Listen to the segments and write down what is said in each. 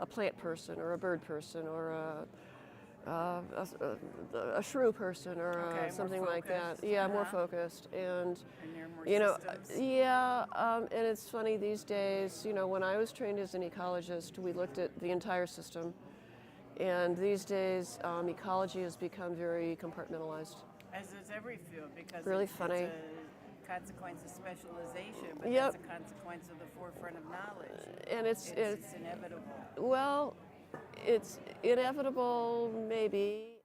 a plant person or a bird person or a shrew person or something like that. Yeah, more focused. And there are more you know, systems? yeah, and it's funny these days, you know, when I was trained as an ecologist, we looked at the entire system. And these days, ecology has become very compartmentalized. As is every field, because Really it's funny. a consequence of specialization, but Yep. that's a consequence of the forefront of knowledge. And it's inevitable. well, it's inevitable, maybe,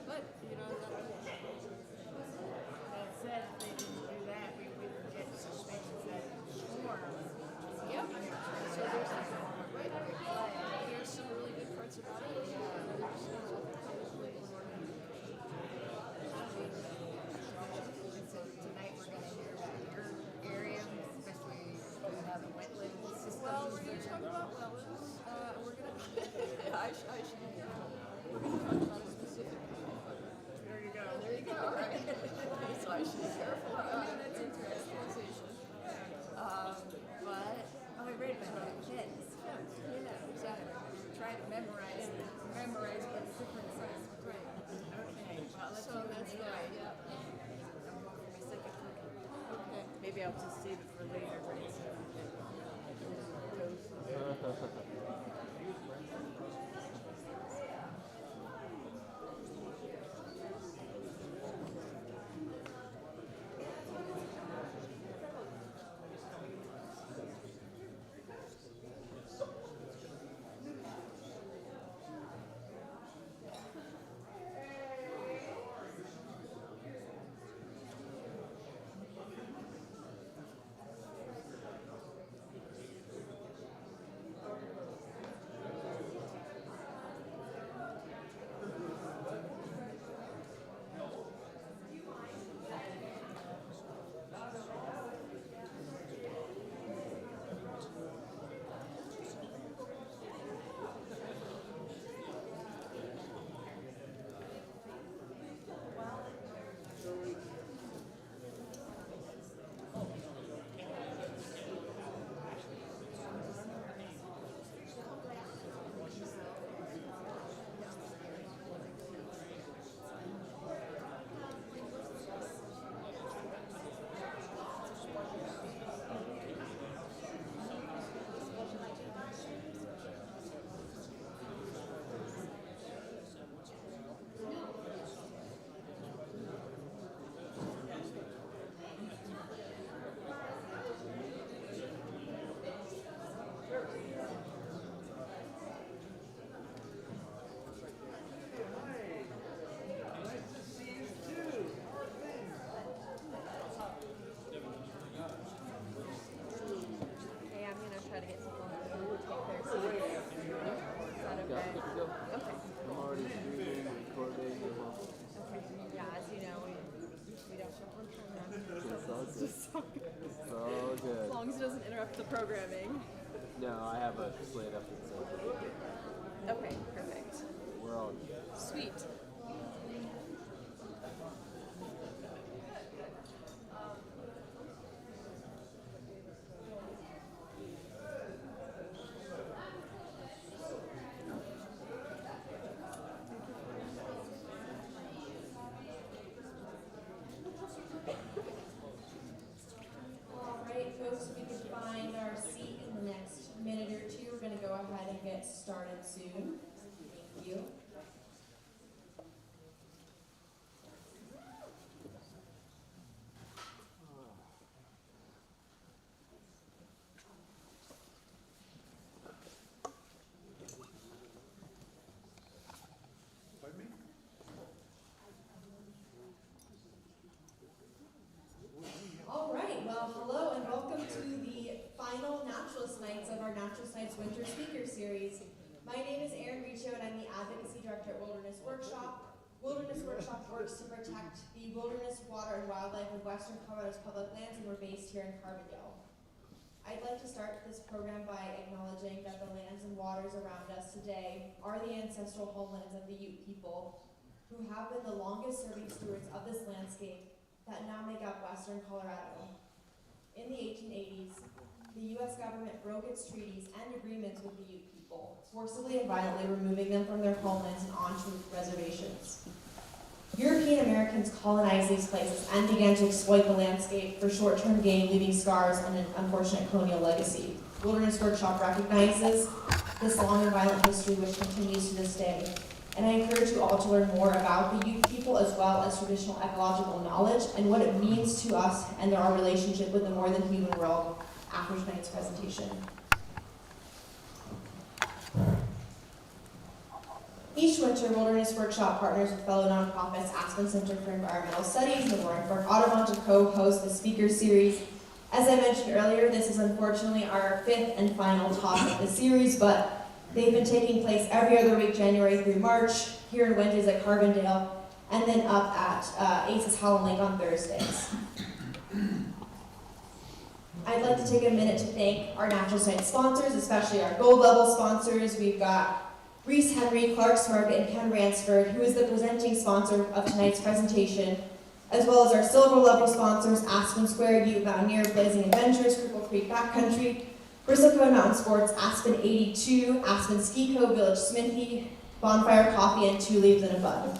but you know. That said, if they didn't do that, we wouldn't get some spaces that form. Yep. So there's some really good parts about it. So tonight we're going to hear about your area, especially how the wetland system. Well, we're going to talk about wetlands. We're going to. I should. We're going to talk about it specifically. There you go. There you go. Right. So I should be careful. That's interesting. But I read about it. Fens. yeah, exactly. Try to memorize what the difference is. Right. Okay, well, let's So do that's it. right. Yeah. I'm going for my second cookie. Okay. Maybe I'll just save it for later. But it's, So good. As long as it doesn't interrupt the programming. No, I have a slate up that says Okay, perfect. we're all good. Sweet. Folks, if we can find our seat in the next minute or two, we're going to go ahead and get started soon. Thank you. All right, well, hello and welcome to the final Naturalist Nights of our Naturalist Nights Winter Speaker Series. My name is Erin Riccio and I'm the Advocacy Director at Wilderness Workshop. Wilderness Workshop works to protect the wilderness, water, and wildlife of Western Colorado's public lands, and we're based here in Carbondale. I'd like to start this program by acknowledging that the lands and waters around us today are the ancestral homelands of the Ute people, who have been the longest serving stewards of this landscape that now make up Western Colorado. In the 1880s, the U.S. government broke its treaties and agreements with the Ute people, forcibly and violently removing them from their homelands and onto reservations. European Americans colonized these places and began to exploit the landscape for short-term gain, leaving scars and an unfortunate colonial legacy. Wilderness Workshop recognizes this long and violent history which continues to this day. And I encourage you all to learn more about the Ute people as well as traditional ecological knowledge and what it means to us and our relationship with the more than human world after tonight's presentation. Each winter, Wilderness Workshop partners with fellow nonprofits Aspen Center for Environmental Studies and the Roaring Fork Audubon to co-host the speaker series. As I mentioned earlier, this is unfortunately our 5th and final talk of the series, but they've been taking place every other week, January through March, here in Wednesdays at Carbondale, and then up at Ace's Holland Lake on Thursdays. I'd like to take a minute to thank our Natural Science sponsors, especially our gold level sponsors. We've got Reese Henry, Clark's Market, and Ken Ransford, who is the presenting sponsor of tonight's presentation, as well as our silver level sponsors, Aspen Square, Ute Mountaineer, Blazing Adventures, Cripple Creek Backcountry, Briscoe Mountain Sports, Aspen 82, Aspen Ski Co, Village Smithy, Bonfire Coffee, and Two Leaves in a Bud.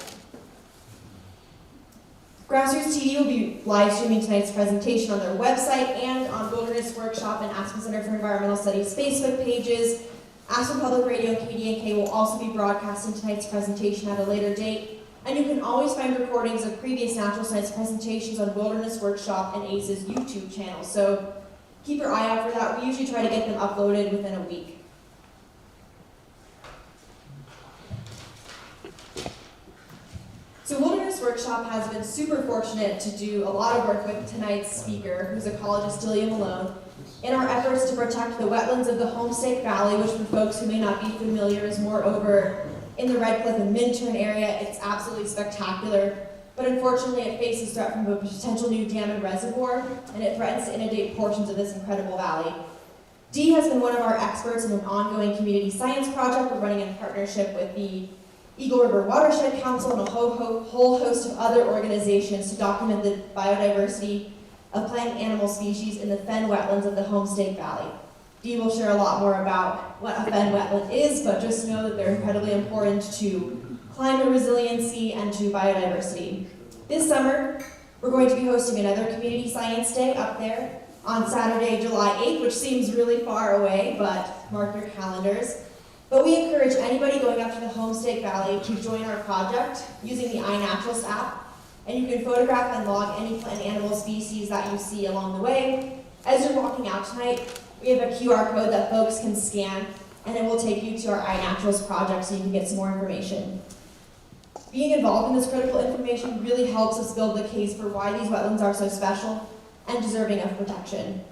Grassroots TV will be live streaming tonight's presentation on their website and on Wilderness Workshop and Aspen Center for Environmental Studies Facebook pages. Aspen Public Radio and KDNK will also be broadcasting tonight's presentation at a later date. And you can always find recordings of previous natural science presentations on Wilderness Workshop and ACE's YouTube channel. So keep your eye out for that. We usually try to get them uploaded within a week. So Wilderness Workshop has been super fortunate to do a lot of work with tonight's speaker, who's ecologist Delia Malone, in our efforts to protect the wetlands of the Homestake Valley, which for folks who may not be familiar is more over in the Red Cliff and Minturn area. It's absolutely spectacular, but unfortunately it faces threat from a potential new dam and reservoir, and it threatens to inundate portions of this incredible valley. Dee has been one of our experts in an ongoing community science project we're running in partnership with the Eagle River Watershed Council and a whole host of other organizations to document the biodiversity of plant and animal species in the fen wetlands of the Homestake Valley. Dee will share a lot more about what a fen wetland is, but just know that they're incredibly important to climate resiliency and to biodiversity. This summer, we're going to be hosting another Community Science Day up there on Saturday, July 8th, which seems really far away, but mark your calendars. But we encourage anybody going up to the Homestake Valley to join our project using the iNaturalist app, and you can photograph and log any plant and animal species that you see along the way. As you're walking out tonight, we have a QR code that folks can scan, and it will take you to our iNaturalist project so you can get some more information. Being involved in this critical information really helps us build the case for why these wetlands are so special and deserving of protection.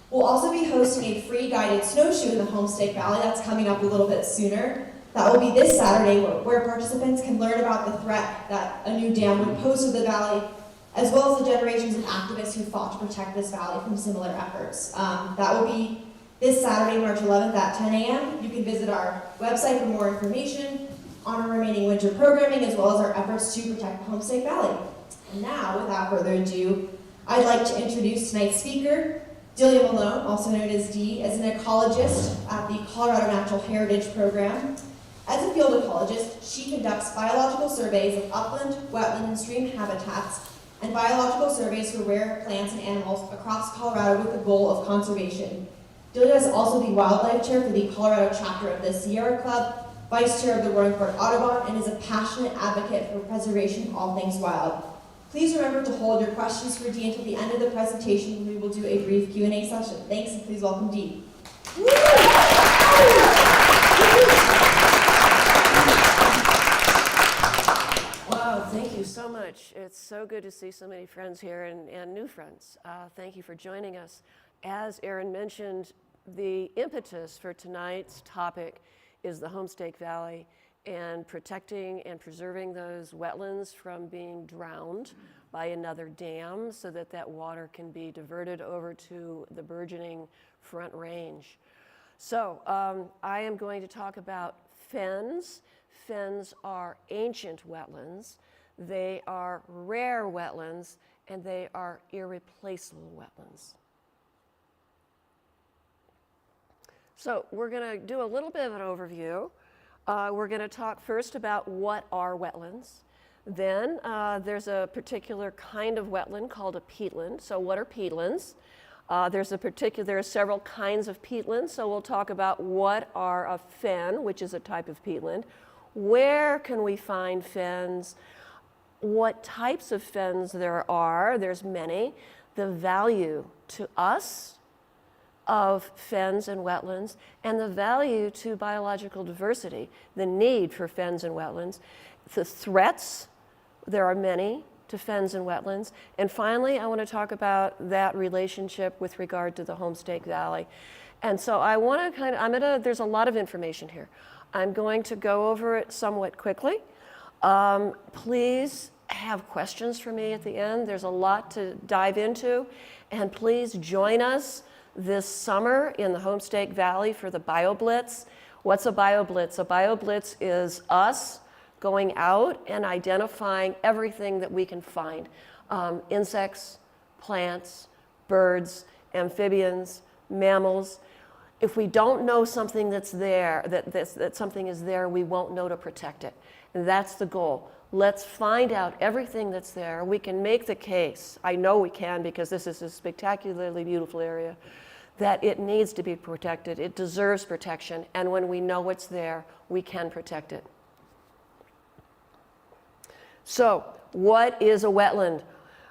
We'll also be hosting a free guided snowshoe in the Homestake Valley. That's coming up a little bit sooner. That will be this Saturday, where participants can learn about the threat that a new dam would pose to the valley, as well as the generations of activists who fought to protect this valley from similar efforts. That will be this Saturday, March 11th at 10 a.m. You can visit our website for more information on our remaining winter programming, as well as our efforts to protect the Homestake Valley. And now, without further ado, I'd like to introduce tonight's speaker, Delia Malone, also known as Dee, is an ecologist at the Colorado Natural Heritage Program. As a field ecologist, she conducts biological surveys of upland, wetland, and stream habitats, and biological surveys for rare plants and animals across Colorado with the goal of conservation. Delia is also the wildlife chair for the Colorado chapter of the Sierra Club, vice chair of the Roaring Fork Audubon, and is a passionate advocate for preservation of all things wild. Please remember to hold your questions for Dee until the end of the presentation, when we will do a brief Q&A session. Thanks, and please welcome Dee. Wow, thank you so much. It's so good to see so many friends here and new friends. Thank you for joining us. As Erin mentioned, The impetus for tonight's topic is the Homestake Valley and protecting and preserving those wetlands from being drowned by another dam so that that water can be diverted over to the burgeoning Front Range. So I am going to talk about fens. Fens are ancient wetlands. They are rare wetlands, and they are irreplaceable wetlands. So we're going to do a little bit of an overview. We're going to talk first about what are wetlands. Then there's a particular kind of wetland called a peatland. So what are peatlands? There are several kinds of peatlands. So we'll talk about what are a fen, which is a type of peatland. Where can we find fens? What types of fens there are? There's many. The value to us of fens and wetlands, and the value to biological diversity, the need for fens and wetlands, the threats, there are many to fens and wetlands, and finally I want to talk about that relationship with regard to the Homestake Valley. And so I want to there's a lot of information here. I'm going to go over it somewhat quickly. Please have questions for me at the end. There's a lot to dive into, and please join us this summer in the Homestake Valley for the BioBlitz. What's a BioBlitz? A BioBlitz is us going out and identifying everything that we can find. Insects, plants, birds, amphibians, mammals. If we don't know something that's there, that something is there, we won't know to protect it. And that's the goal. Let's find out everything that's there. We can make the case, I know we can because this is a spectacularly beautiful area, that it needs to be protected. It deserves protection. And when we know it's there, we can protect it. So what is a wetland?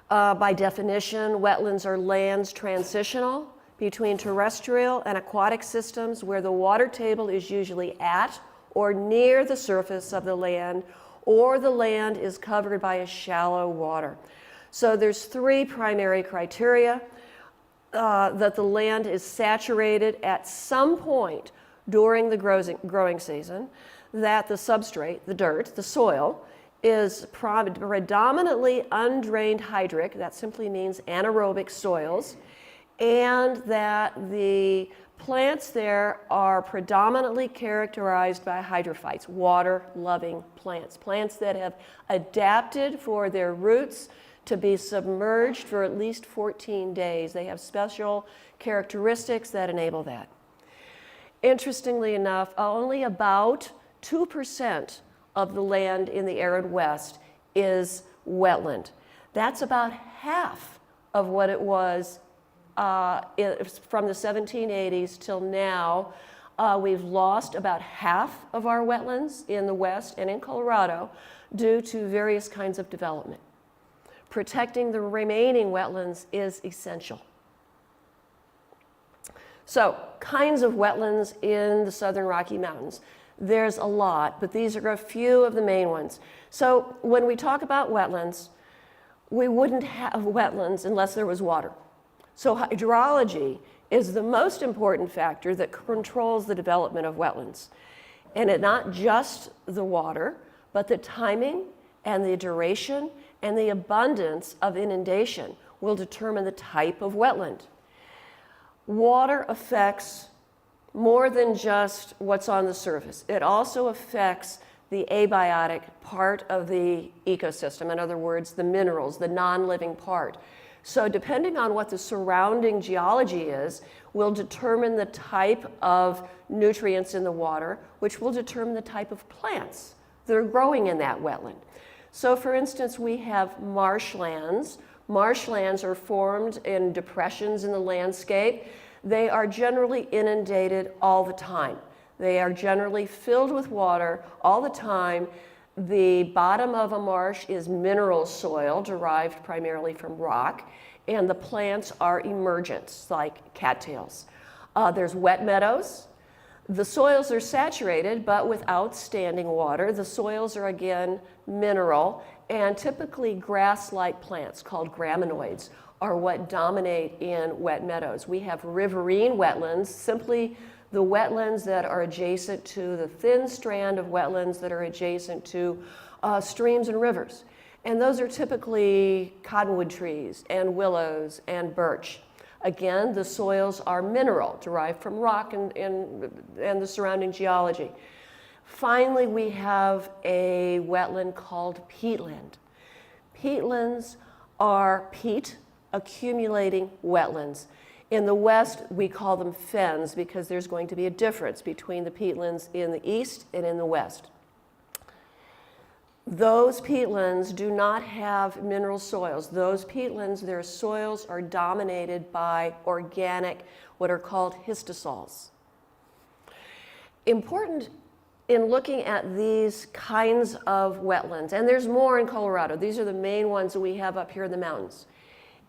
By definition, wetlands are lands transitional between terrestrial and aquatic systems where the water table is usually at or near the surface of the land, or the land is covered by a shallow water. So there's three primary criteria. That the land is saturated at some point during the growing season, that the substrate, the dirt, the soil, is predominantly undrained hydric, that simply means anaerobic soils, and that the plants there are predominantly characterized by hydrophytes, water-loving plants, plants that have adapted for their roots to be submerged for at least 14 days. They have special characteristics that enable that. Interestingly enough, only about 2% of the land in the arid West is wetland. That's about half of what it was from the 1780s till now. We've lost about half of our wetlands in the West and in Colorado due to various kinds of development. Protecting the remaining wetlands is essential. So, kinds of wetlands in the southern Rocky Mountains. There's a lot, but these are a few of the main ones. So, when we talk about wetlands, we wouldn't have wetlands unless there was water. So, hydrology is the most important factor that controls the development of wetlands. And it not just the water, but the timing and the duration and the abundance of inundation will determine the type of wetland. Water affects more than just what's on the surface. It also affects the abiotic part of the ecosystem, in other words, the minerals, the non-living part. So depending on what the surrounding geology is, will determine the type of nutrients in the water, which will determine the type of plants that are growing in that wetland. So for instance, we have marshlands. Marshlands are formed in depressions in the landscape. They are generally inundated all the time. They are generally filled with water all the time. The bottom of a marsh is mineral soil derived primarily from rock, and the plants are emergents like cattails. There's wet meadows. The soils are saturated but without standing water. The soils are again mineral, and typically grass-like plants called graminoids are what dominate in wet meadows. We have riverine wetlands, simply the wetlands that are adjacent to the thin strand of wetlands that are adjacent to streams and rivers. And those are typically cottonwood trees and willows and birch. Again, the soils are mineral, derived from rock and the surrounding geology. Finally, we have a wetland called peatland. Peatlands are peat accumulating wetlands. In the west, we call them fens because there's going to be a difference between the peatlands in the east and in the west. Those peatlands do not have mineral soils. Those peatlands, their soils are dominated by organic, what are called histosols. Important in looking at these kinds of wetlands, and there's more in Colorado, these are the main ones that we have up here in the mountains.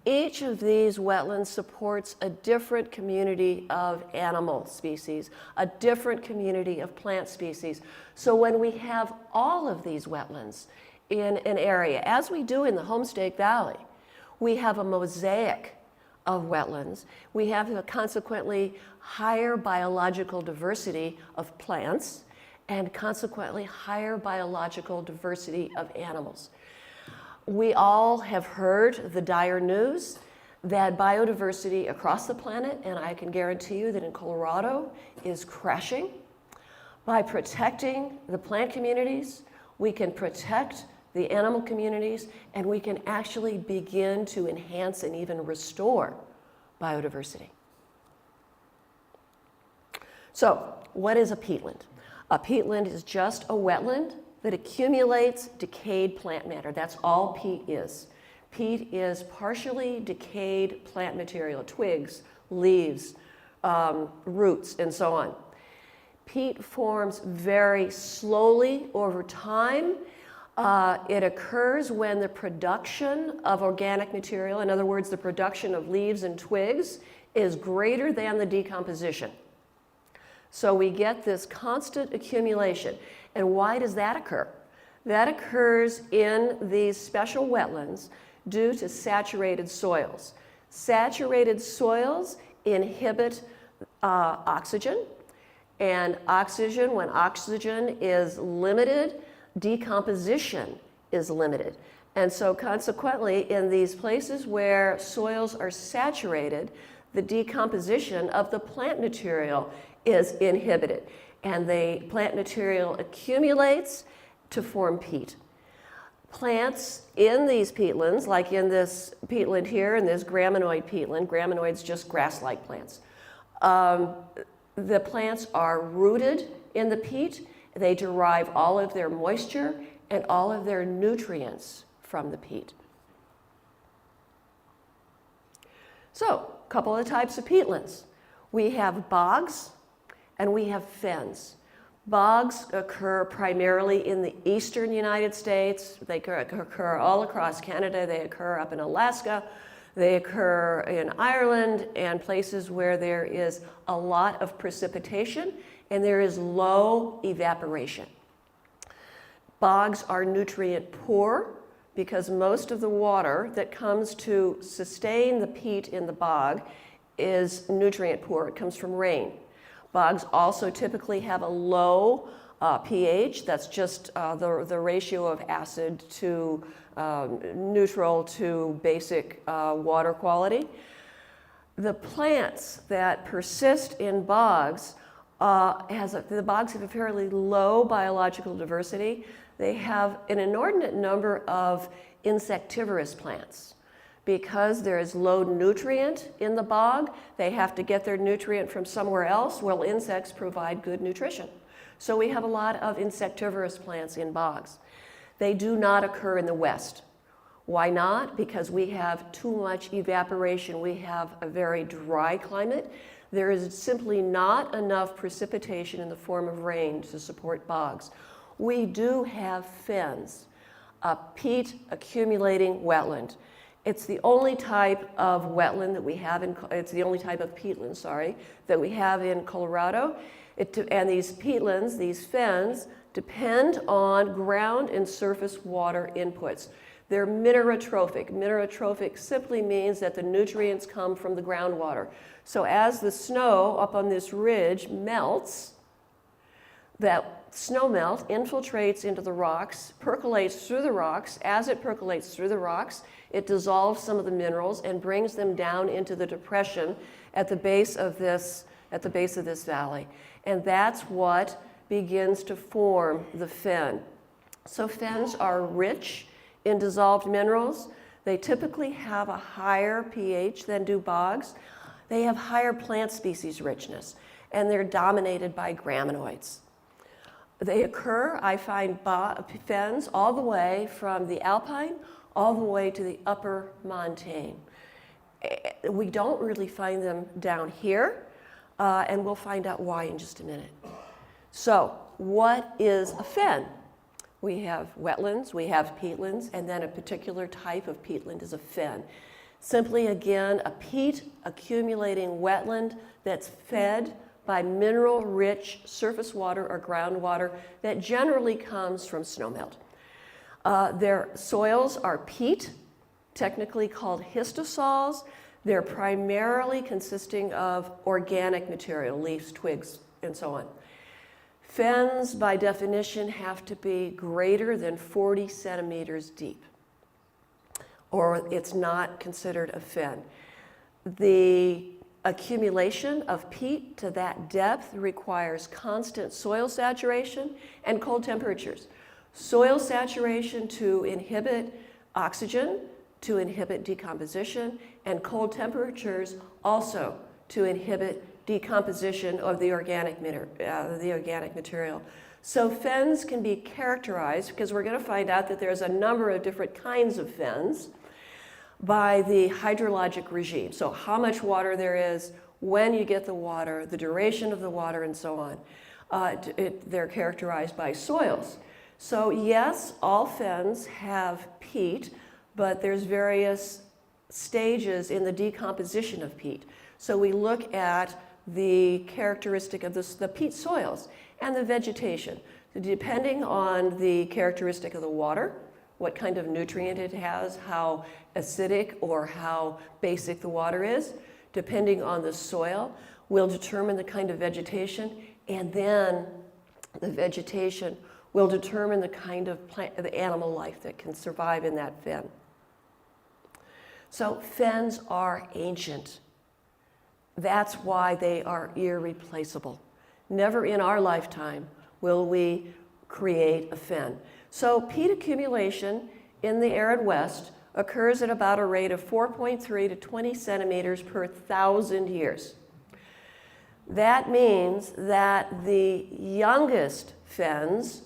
Each of these wetlands supports a different community of animal species, a different community of plant species. So when we have all of these wetlands in an area, as we do in the Homestake Valley, we have a mosaic of wetlands. We have a consequently higher biological diversity of plants and consequently higher biological diversity of animals. We all have heard the dire news that biodiversity across the planet, and I can guarantee you that in Colorado, is crashing. By protecting the plant communities, we can protect the animal communities, and we can actually begin to enhance and even restore biodiversity. So, what is a peatland? A peatland is just a wetland that accumulates decayed plant matter. That's all peat is. Peat is partially decayed plant material, twigs, leaves, roots, and so on. Peat forms very slowly over time. It occurs when the production of organic material, in other words, the production of leaves and twigs, is greater than the decomposition. So we get this constant accumulation. And why does that occur? That occurs in these special wetlands due to saturated soils. Saturated soils inhibit oxygen, and oxygen, when oxygen is limited, decomposition is limited. And so consequently, in these places where soils are saturated, the decomposition of the plant material is inhibited, and the plant material accumulates to form peat. Plants in these peatlands, like in this peatland here, in this graminoid peatland, graminoids just grass-like plants, the plants are rooted in the peat. They derive all of their moisture and all of their nutrients from the peat. So, a couple of types of peatlands. We have bogs and we have fens. Bogs occur primarily in the eastern United States. They occur all across Canada. They occur up in Alaska. They occur in Ireland and places where there is a lot of precipitation and there is low evaporation. Bogs are nutrient poor because most of the water that comes to sustain the peat in the bog is nutrient poor. It comes from rain. Bogs also typically have a low pH. That's just the ratio of acid to neutral to basic water quality. The plants that persist in bogs, the bogs have a fairly low biological diversity. They have an inordinate number of insectivorous plants. Because there is low nutrient in the bog, they have to get their nutrient from somewhere else. Well, insects provide good nutrition. So we have a lot of insectivorous plants in bogs. They do not occur in the west. Why not? Because we have too much evaporation. We have a very dry climate. There is simply not enough precipitation in the form of rain to support bogs. We do have fens, a peat accumulating wetland. It's the only type of wetland that we have it's the only type of peatland, that we have in Colorado. And these peatlands, these fens, depend on ground and surface water inputs. They're minerotrophic. Minerotrophic simply means that the nutrients come from the groundwater. So as the snow up on this ridge melts, that snow melt infiltrates into the rocks, percolates through the rocks. As it percolates through the rocks, it dissolves some of the minerals and brings them down into the depression at the base of this valley. And that's what begins to form the fen. So fens are rich in dissolved minerals. They typically have a higher pH than do bogs. They have higher plant species richness, and they're dominated by graminoids. They occur, I find fens all the way from the alpine all the way to the upper montane. We don't really find them down here, and we'll find out why in just a minute. So, what is a fen? We have wetlands, we have peatlands, and then a particular type of peatland is a fen. Simply, again, a peat accumulating wetland that's fed by mineral-rich surface water or groundwater that generally comes from snowmelt. Their soils are peat, technically called histosols. They're primarily consisting of organic material, leaves, twigs, and so on. Fens, by definition, have to be greater than 40 centimeters deep, or it's not considered a fen. The accumulation of peat to that depth requires constant soil saturation and cold temperatures. Soil saturation to inhibit oxygen, to inhibit decomposition, and cold temperatures also to inhibit decomposition of the organic material. So fens can be characterized, because we're going to find out that there's a number of different kinds of fens, by the hydrologic regime. So how much water there is, when you get the water, the duration of the water, and so on. They're characterized by soils. So yes, all fens have peat, but there's various stages in the decomposition of peat. So we look at the characteristic of the peat soils and the vegetation. Depending on the characteristic of the water, what kind of nutrient it has, how acidic or how basic the water is, depending on the soil, will determine the kind of vegetation, and then the vegetation will determine the kind of the animal life that can survive in that fen. So fens are ancient. That's why they are irreplaceable. Never in our lifetime will we create a fen. So peat accumulation in the arid West occurs at about a rate of 4.3 to 20 centimeters per 1,000 years. That means that the youngest fens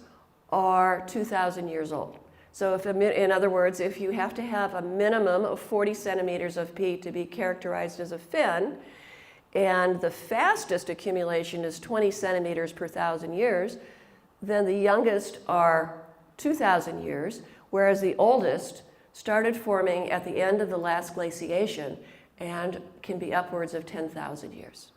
are 2,000 years old. So in other words, if you have to have a minimum of 40 centimeters of peat to be characterized as a fen, and the fastest accumulation is 20 centimeters per 1,000 years, then the youngest are 2,000 years, whereas the oldest started forming at the end of the last glaciation and can be upwards of 10,000 years.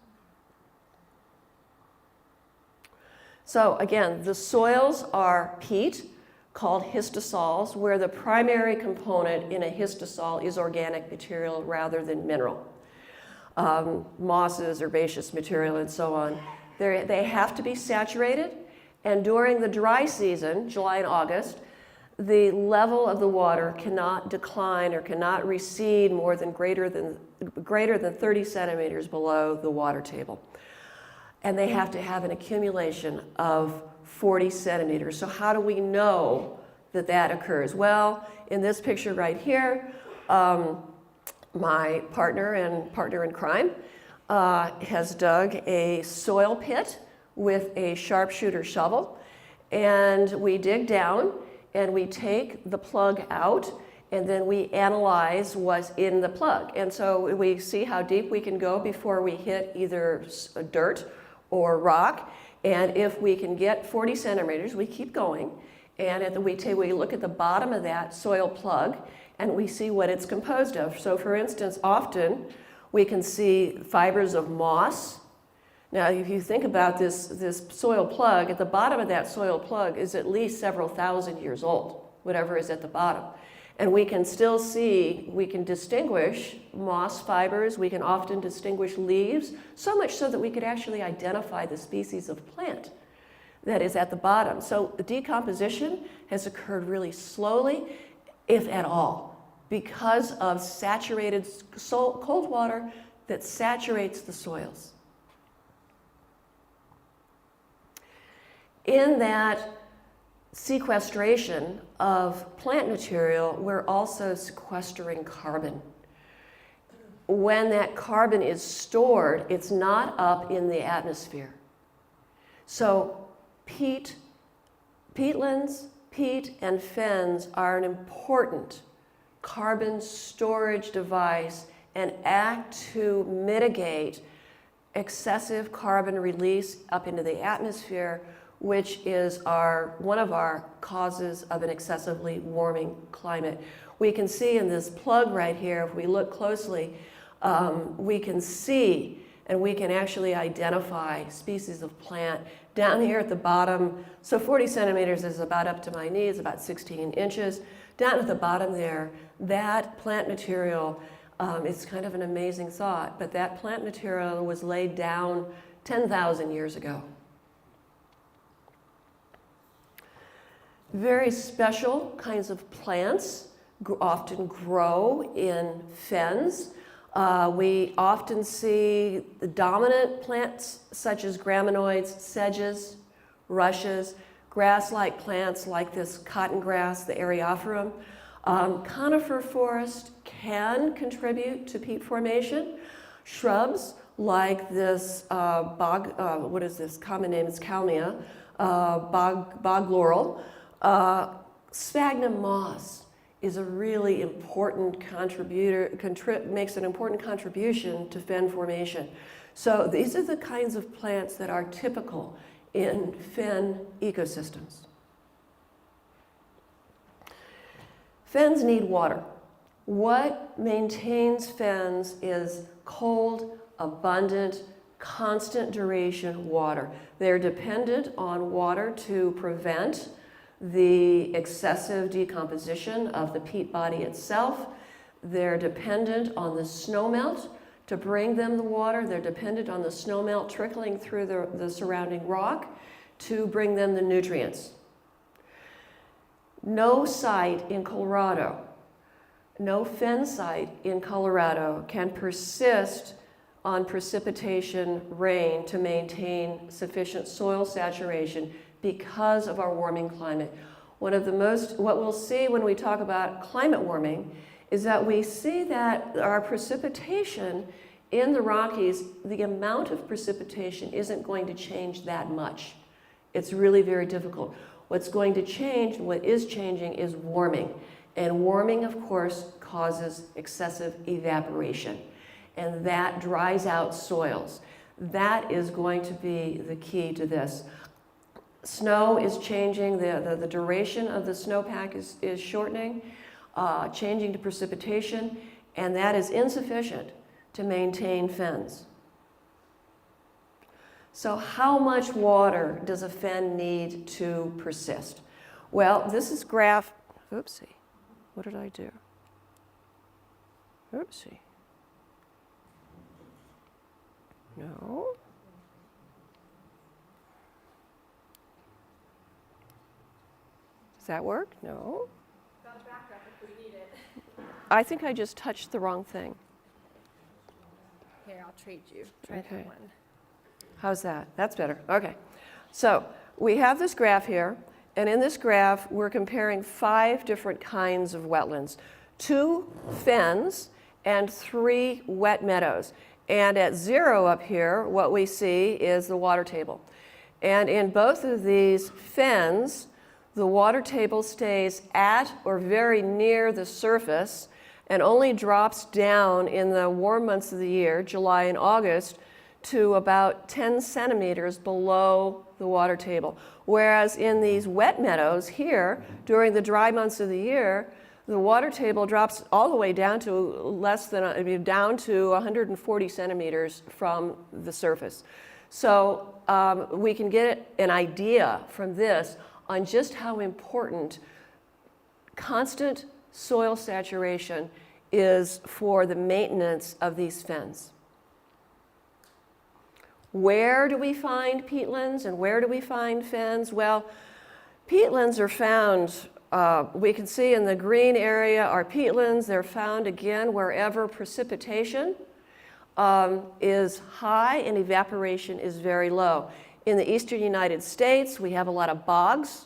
So again, the soils are peat, called histosols, where the primary component in a histosol is organic material rather than mineral. Mosses, herbaceous material, and so on. They have to be saturated, and during the dry season, July and August, the level of the water cannot decline or cannot recede more than greater than 30 centimeters below the water table. And they have to have an accumulation of 40 centimeters. So how do we know that that occurs? Well, in this picture right here, my partner in crime has dug a soil pit with a sharpshooter shovel, and we dig down and we take the plug out, and then we analyze what's in the plug. And so we see how deep we can go before we hit either dirt or rock. And if we can get 40 centimeters, we keep going. And we look at the bottom of that soil plug, and we see what it's composed of. So for instance, often we can see fibers of moss. Now, if you think about this soil plug, at the bottom of that soil plug is at least several thousand years old, whatever is at the bottom. And we can still see, we can distinguish moss fibers, we can often distinguish leaves, so much so that we could actually identify the species of plant that is at the bottom. So the decomposition has occurred really slowly, if at all, because of saturated cold water that saturates the soils. In that sequestration of plant material, we're also sequestering carbon. When that carbon is stored, it's not up in the atmosphere. So peatlands, peat, and fens are an important carbon storage device and act to mitigate excessive carbon release up into the atmosphere, which is one of our causes of an excessively warming climate. We can see in this plug right here, if we look closely, we can see and we can actually identify species of plant down here at the bottom. So 40 centimeters is about up to my knees, about 16 inches. Down at the bottom there, that plant material, it's kind of an amazing thought, but that plant material was laid down 10,000 years ago. Very special kinds of plants often grow in fens. We often see the dominant plants such as graminoids, sedges, rushes, grass-like plants like this cotton grass, the Eriophorum. Conifer forest can contribute to peat formation. Shrubs like this what is this common name? It's Kalmia, bog laurel. Sphagnum moss is a really important contributor, makes an important contribution to fen formation. So these are the kinds of plants that are typical in fen ecosystems. Fens need water. What maintains fens is cold, abundant, constant duration water. They're dependent on water to prevent the excessive decomposition of the peat body itself. They're dependent on the snowmelt to bring them the water. They're dependent on the snowmelt trickling through the surrounding rock to bring them the nutrients. No site in Colorado, no fen site in Colorado can persist on precipitation rain to maintain sufficient soil saturation because of our warming climate. What we'll see when we talk about climate warming is that we see that our precipitation in the Rockies, the amount of precipitation isn't going to change that much. It's really very difficult. What's going to change, what is changing, is warming. And warming, of course, causes excessive evaporation. And that dries out soils. That is going to be the key to this. Snow is changing, the duration of the snowpack is shortening, changing to precipitation, and that is insufficient to maintain fens. So how much water does a fen need to persist? Well, this is graph, oopsie, what did I do? Oopsie. No. Does that work? No. Got a backup if we need it. I think I just touched the wrong thing. Here, I'll trade you. Try Okay. that one. How's that? That's better. Okay. So we have this graph here, and in this graph, we're comparing 5 different kinds of wetlands, 2 fens and 3 wet meadows. And at 0 up here, what we see is the water table. And in both of these fens, the water table stays at or very near the surface and only drops down in the warm months of the year, July and August, to about 10 centimeters below the water table. Whereas in these wet meadows here, during the dry months of the year, the water table drops all the way down to down to 140 centimeters from the surface. So we can get an idea from this on just how important constant soil saturation is for the maintenance of these fens. Where do we find peatlands and where do we find fens? Well, peatlands are found, we can see in the green area are peatlands. They're found again wherever precipitation is high and evaporation is very low. In the eastern United States, we have a lot of bogs,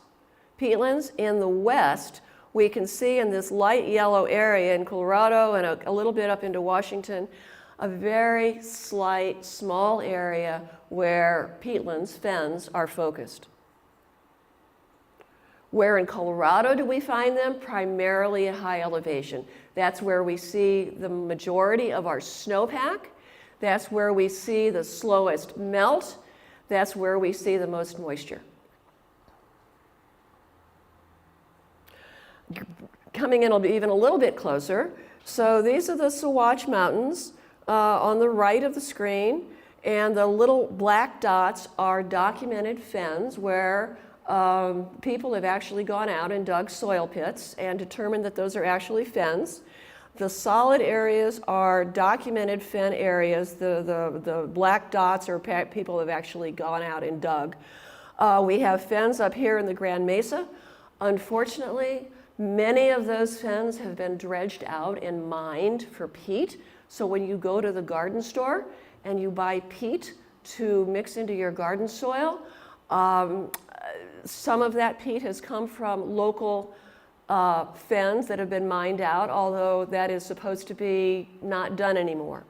peatlands. In the west, we can see in this light yellow area in Colorado and a little bit up into Washington, a very slight, small area where peatlands, fens, are focused. Where in Colorado do we find them? Primarily at high elevation. That's where we see the majority of our snowpack. That's where we see the slowest melt. That's where we see the most moisture. Coming in even a little bit closer. So these are the Sawatch Mountains on the right of the screen, and the little black dots are documented fens where people have actually gone out and dug soil pits and determined that those are actually fens. The solid areas are documented fen areas. The black dots are people have actually gone out and dug. We have fens up here in the Grand Mesa. Unfortunately, many of those fens have been dredged out and mined for peat. So when you go to the garden store and you buy peat to mix into your garden soil, some of that peat has come from local fens that have been mined out, although that is supposed to be not done anymore.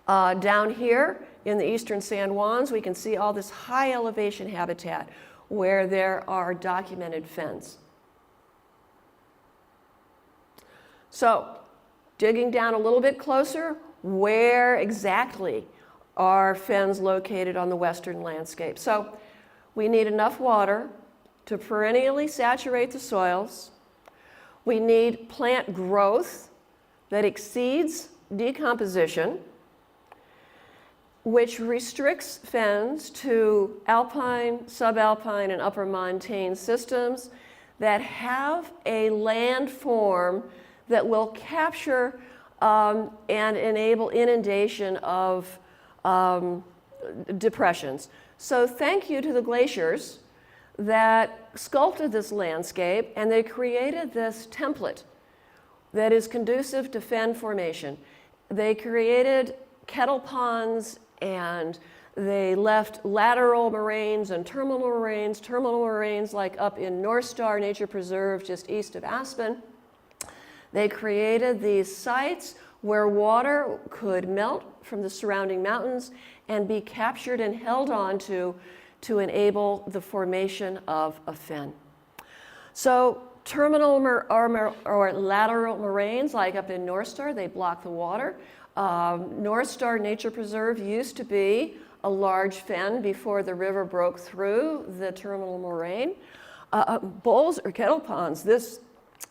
Down here in the eastern San Juans, we can see all this high elevation habitat where there are documented fens. So, digging down a little bit closer, where exactly are fens located on the western landscape? So, we need enough water to perennially saturate the soils. We need plant growth that exceeds decomposition, which restricts fens to alpine, subalpine, and upper montane systems that have a landform that will capture and enable inundation of depressions. So thank you to the glaciers that sculpted this landscape, and they created this template that is conducive to fen formation. They created kettle ponds, and they left lateral moraines and terminal moraines like up in North Star Nature Preserve just east of Aspen. They created these sites where water could melt from the surrounding mountains and be captured and held on to enable the formation of a fen. So terminal or lateral moraines, like up in North Star, they block the water. North Star Nature Preserve used to be a large fen before the river broke through the terminal moraine. Bowls or kettle ponds. This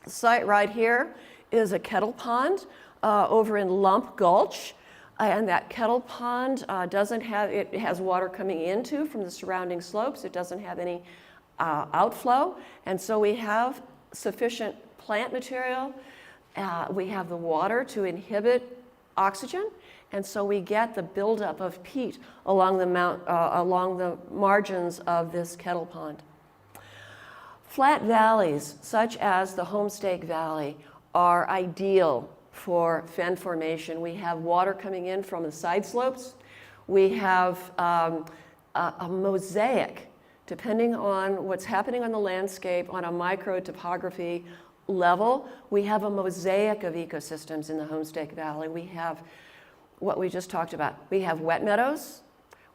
site right here is a kettle pond over in Lump Gulch. And that kettle pond it has water coming into from the surrounding slopes. It doesn't have any outflow. And so we have sufficient plant material. We have the water to inhibit oxygen. And so we get the buildup of peat along the margins of this kettle pond. Flat valleys, such as the Homestake Valley, are ideal for fen formation. We have water coming in from the side slopes. We have a mosaic, depending on what's happening on the landscape on a micro topography level. We have a mosaic of ecosystems in the Homestake Valley. We have what we just talked about. We have wet meadows,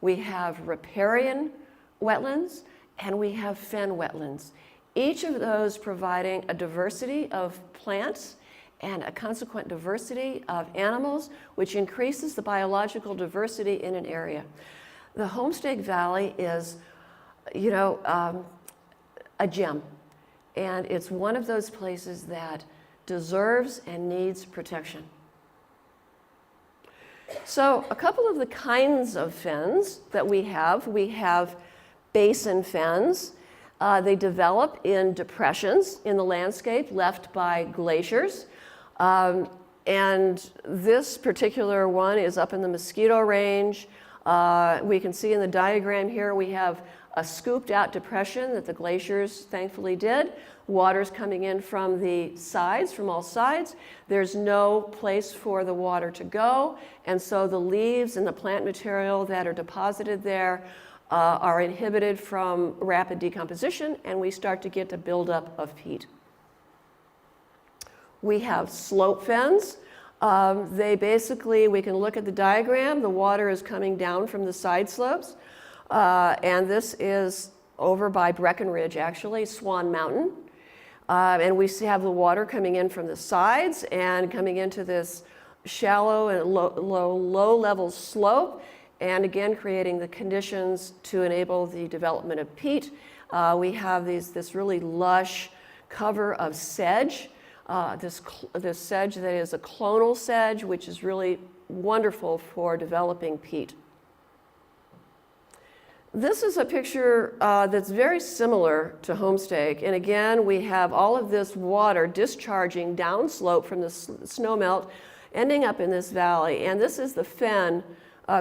we have riparian wetlands, and we have fen wetlands. Each of those providing a diversity of plants and a consequent diversity of animals, which increases the biological diversity in an area. The Homestake Valley is, a gem, and it's one of those places that deserves and needs protection. So a couple of the kinds of fens that we have basin fens. They develop in depressions in the landscape left by glaciers. And this particular one is up in the Mosquito Range. We can see in the diagram here we have a scooped out depression that the glaciers thankfully did. Water's coming in from the sides, from all sides. There's no place for the water to go, and so the leaves and the plant material that are deposited there are inhibited from rapid decomposition, and we start to get a buildup of peat. We have slope fens. They basically, we can look at the diagram, the water is coming down from the side slopes, and this is over by Breckenridge, actually, Swan Mountain. And we have the water coming in from the sides and coming into this shallow and low level slope, and again creating the conditions to enable the development of peat. We have this really lush cover of sedge, this sedge that is a clonal sedge, which is really wonderful for developing peat. This is a picture that's very similar to Homestake, and again we have all of this water discharging downslope from the snowmelt, ending up in this valley, and this is the fen,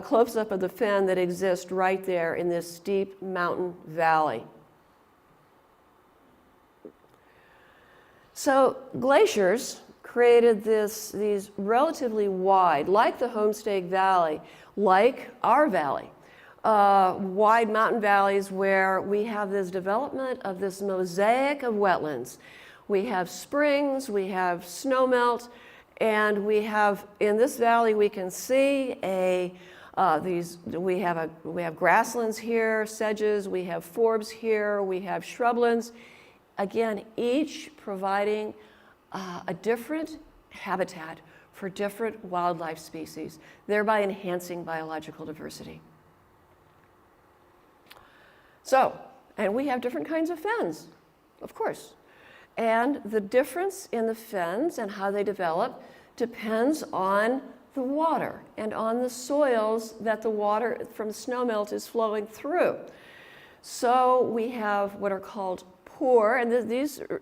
close-up of the fen that exists right there in this steep mountain valley. So glaciers created these relatively wide, like the Homestake Valley, like our valley, wide mountain valleys where we have this development of this mosaic of wetlands. We have springs, we have snowmelt, and we have, in this valley we can see we have grasslands here, sedges, we have forbs here, we have shrublands. Again, each providing a different habitat for different wildlife species, thereby enhancing biological diversity. So, and we have different kinds of fens, of course. And the difference in the fens and how they develop depends on the water and on the soils that the water from the snowmelt is flowing through. So we have what are called poor, and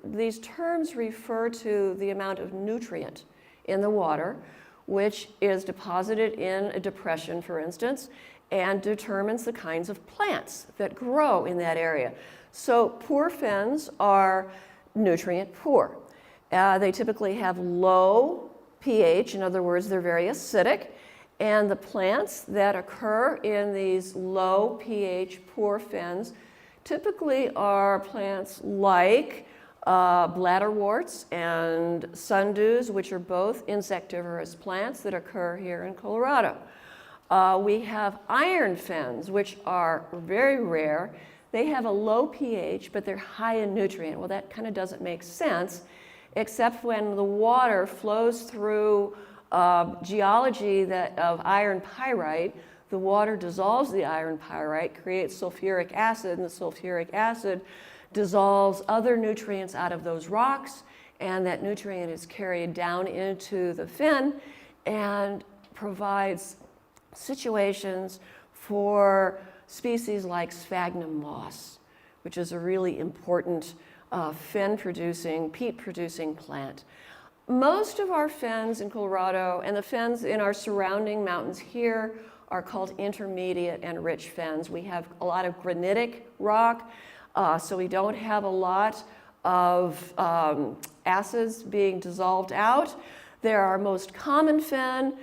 these terms refer to the amount of nutrient in the water, which is deposited in a depression, for instance, and determines the kinds of plants that grow in that area. So poor fens are nutrient poor. They typically have low pH, in other words, they're very acidic, and the plants that occur in these low pH poor fens typically are plants like bladderworts and sundews, which are both insectivorous plants that occur here in Colorado. We have iron fens, which are very rare. They have a low pH, but they're high in nutrient. Well, that kind of doesn't make sense, except when the water flows through geology of iron pyrite. The water dissolves the iron pyrite, creates sulfuric acid, and the sulfuric acid dissolves other nutrients out of those rocks, and that nutrient is carried down into the fen and provides situations for species like sphagnum moss, which is a really important fen-producing, peat-producing plant. Most of our fens in Colorado and the fens in our surrounding mountains here are called intermediate and rich fens. We have a lot of granitic rock, so we don't have a lot of acids being dissolved out. They're our most common fen.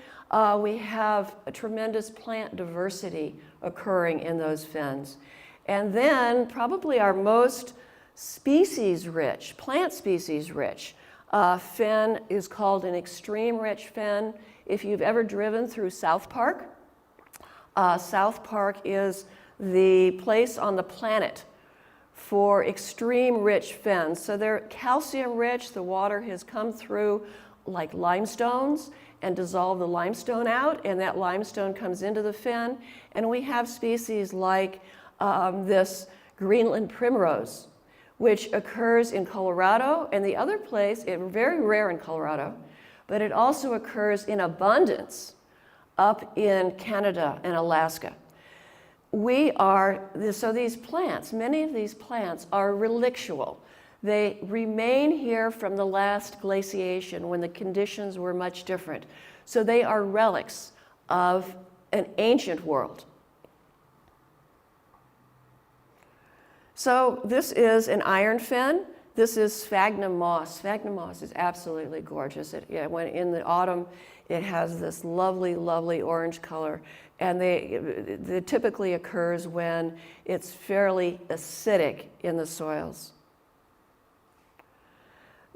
We have a tremendous plant diversity occurring in those fens. And then probably our most species-rich, plant species-rich fen is called an extreme rich fen. If you've ever driven through South Park, South Park is the place on the planet for extreme rich fens. So they're calcium rich. The water has come through like limestones and dissolved the limestone out, and that limestone comes into the fen. And we have species like this Greenland primrose, which occurs in Colorado, and the other place, it's very rare in Colorado, but it also occurs in abundance up in Canada and Alaska. So these plants, many of these plants are relictual. They remain here from the last glaciation when the conditions were much different. So they are relics of an ancient world. So this is an iron fen. This is sphagnum moss. Sphagnum moss is absolutely gorgeous. When in the autumn, it has this lovely, lovely orange color. And it typically occurs when it's fairly acidic in the soils.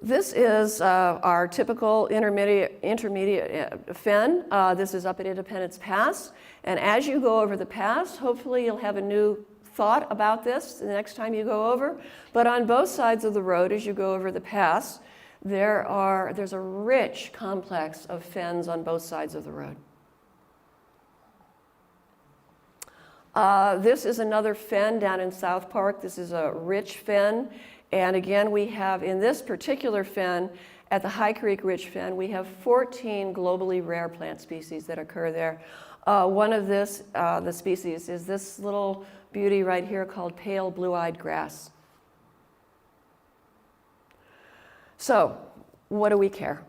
This is our typical intermediate fen. This is up at Independence Pass. And as you go over the pass, hopefully you'll have a new thought about this the next time you go over. But on both sides of the road, as you go over the pass, there's a rich complex of fens on both sides of the road. This is another fen down in South Park. This is a rich fen. And again, we have in this particular fen, at the High Creek Ridge Fen, we have 14 globally rare plant species that occur there. One of the species is this little beauty right here called pale blue-eyed grass. So, what do we care?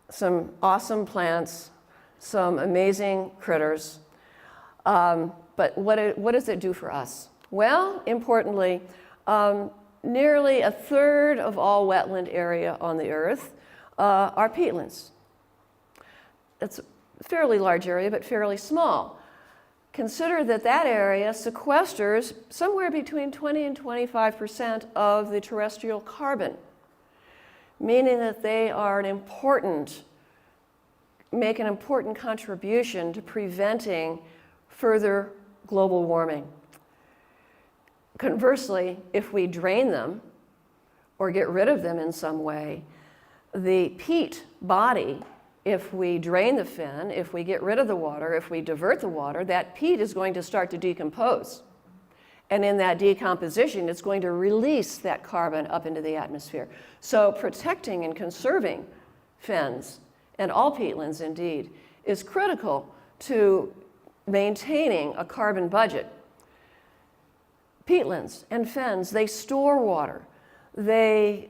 Some awesome plants, some amazing critters. But what does it do for us? Well, importantly, nearly a third of all wetland area on the earth are peatlands. It's a fairly large area, but fairly small. Consider that that area sequesters somewhere between 20 and 25% of the terrestrial carbon, meaning that they are make an important contribution to preventing further global warming. Conversely, if we drain them or get rid of them in some way, the peat body, if we drain the fen, if we get rid of the water, if we divert the water, that peat is going to start to decompose. And in that decomposition, it's going to release that carbon up into the atmosphere. So protecting and conserving fens, and all peatlands indeed, is critical to maintaining a carbon budget. Peatlands and fens, they store water. They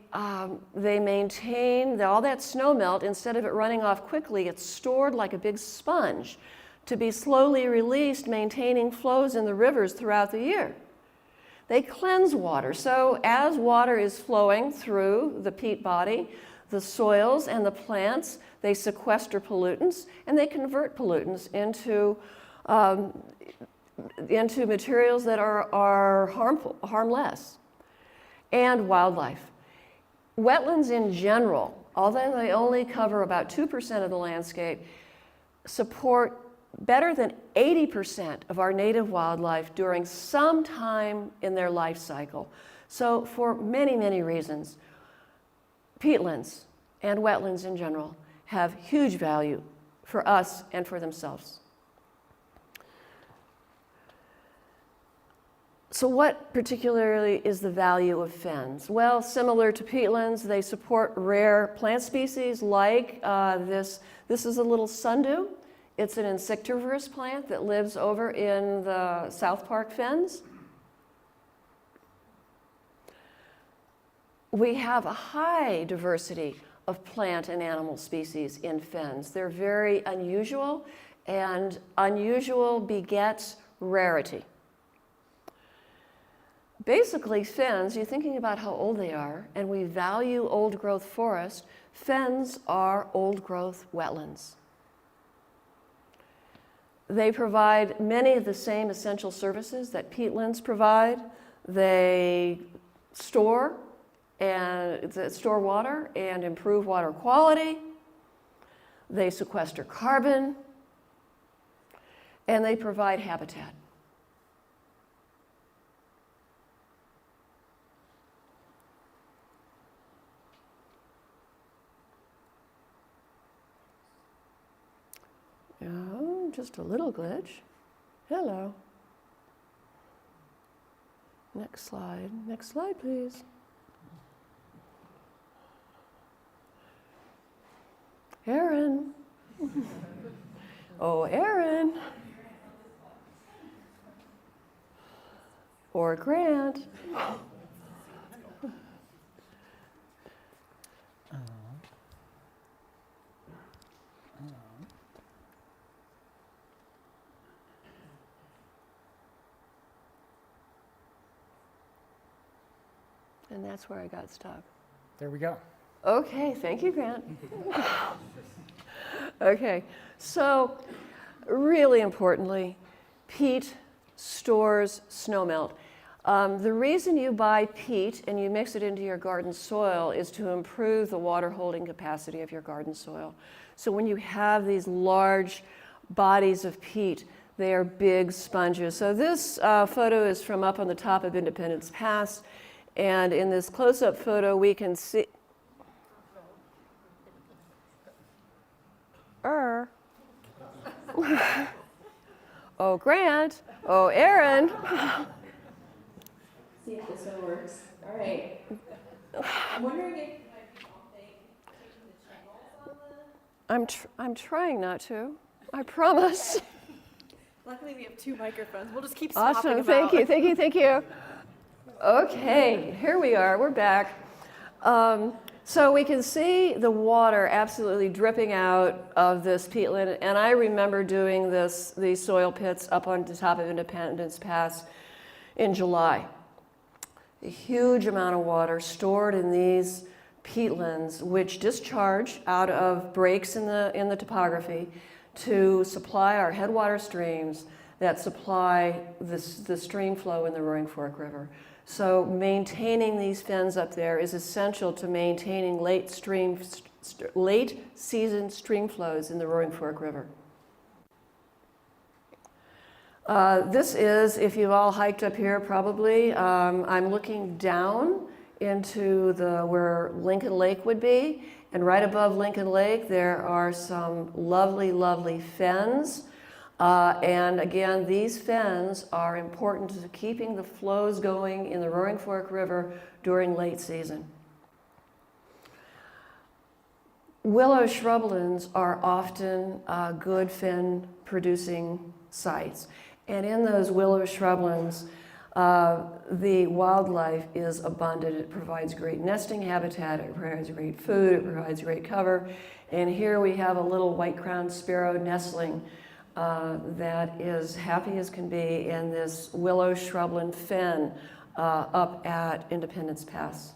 maintain all that snow melt. Instead of it running off quickly, it's stored like a big sponge to be slowly released, maintaining flows in the rivers throughout the year. They cleanse water. So as water is flowing through the peat body, the soils and the plants, they sequester pollutants and they convert pollutants into materials that are harmless. And wildlife. Wetlands in general, although they only cover about 2% of the landscape, support better than 80% of our native wildlife during some time in their life cycle. So for many, many reasons, peatlands and wetlands in general have huge value for us and for themselves. So what particularly is the value of fens? Well, similar to peatlands, they support rare plant species like this. This is a little sundew. It's an insectivorous plant that lives over in the South Park fens. We have a high diversity of plant and animal species in fens. They're very unusual, and unusual begets rarity. Basically, fens, you're thinking about how old they are, and we value old growth forest. Fens are old growth wetlands. They provide many of the same essential services that peatlands provide. They store water and improve water quality. They sequester carbon, and they provide habitat. Oh, just a little glitch. Hello. Next slide. Next slide, please. Aaron. Oh, Aaron. Poor Grant. And that's where I got stuck. There we go. Okay, thank you, Grant. Okay, so really importantly, peat stores snowmelt. The reason you buy peat and you mix it into your garden soil is to improve the water holding capacity of your garden soil. So when you have these large bodies of peat, they are big sponges. So this photo is from up on the top of Independence Pass. And in this close-up photo, we can see. Oh, Grant. Oh, Aaron. See if this one works. All right. I'm wondering if you might be taking the channels on the. I'm trying not to. I promise. Luckily, we have 2 microphones. We'll just keep swapping Awesome. them out. Thank you. Okay, here we are. We're back. So we can see the water absolutely dripping out of this peatland. And I remember doing these soil pits up on the top of Independence Pass in July. A huge amount of water stored in these peatlands, which discharge out of breaks in the topography to supply our headwater streams that supply the stream flow in the Roaring Fork River. So maintaining these fens up there is essential to maintaining late season stream flows in the Roaring Fork River. This is, if you've all hiked up here probably, I'm looking down into where Lincoln Lake would be. And right above Lincoln Lake, there are some lovely, lovely fens. And again, these fens are important to keeping the flows going in the Roaring Fork River during late season. Willow shrublands are often good fen producing sites. And in those willow shrublands, the wildlife is abundant. It provides great nesting habitat, it provides great food, it provides great cover. And here we have a little white-crowned sparrow nestling that is happy as can be in this willow shrubland fen up at Independence Pass.